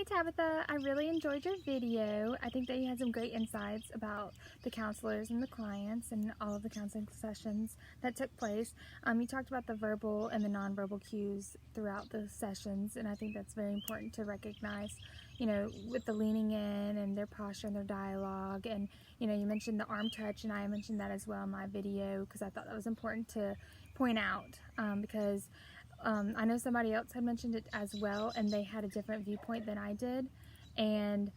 Tabitha, I really enjoyed your video. I think that you had some great insights about the counselors and the clients and all of the counseling sessions that took place. You talked about the verbal and the nonverbal cues throughout the sessions, and I think that's very important to recognize, with the leaning in and their posture and their dialogue. And, you mentioned the arm touch, and I mentioned that as well in my video because I thought that was important to point out because I know somebody else had mentioned it as well, and they had a different viewpoint than I did. And,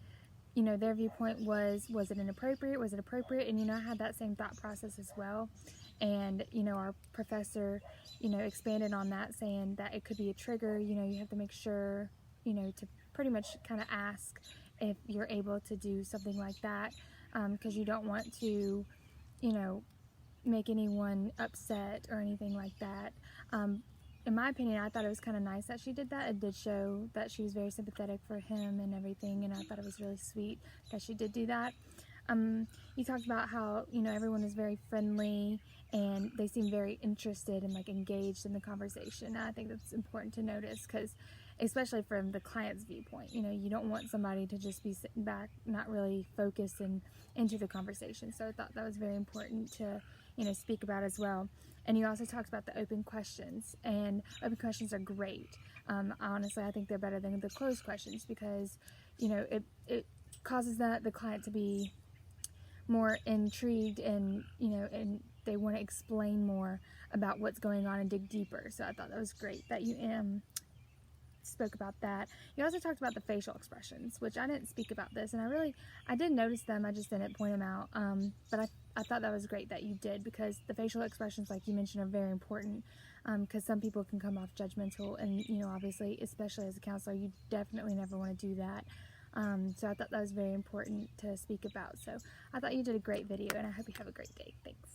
their viewpoint was it inappropriate? Was it appropriate? And, I had that same thought process as well. And, our professor, expanded on that, saying that it could be a trigger. You have to make sure, to pretty much kind of ask if you're able to do something like that, because you don't want to, make anyone upset or anything like that. In my opinion, I thought it was kind of nice that she did that. It did show that she was very sympathetic for him and everything, and I thought it was really sweet that she did do that. You talked about how, everyone is very friendly and they seem very interested and engaged in the conversation. And I think that's important to notice because, especially from the client's viewpoint, you don't want somebody to just be sitting back, not really focused and into the conversation. So I thought that was very important to, speak about as well. And you also talked about the open questions, and open questions are great. Honestly, I think they're better than the closed questions because, it causes the client to be more intrigued and, and they want to explain more about what's going on and dig deeper. So I thought that was great that you spoke about that. You also talked about the facial expressions, which I didn't speak about this, and I did notice them, I just didn't point them out. But I thought that was great that you did, because the facial expressions, like you mentioned, are very important, because some people can come off judgmental, and obviously, especially as a counselor, you definitely never want to do that. So I thought that was very important to speak about. So I thought you did a great video, and I hope you have a great day. Thanks.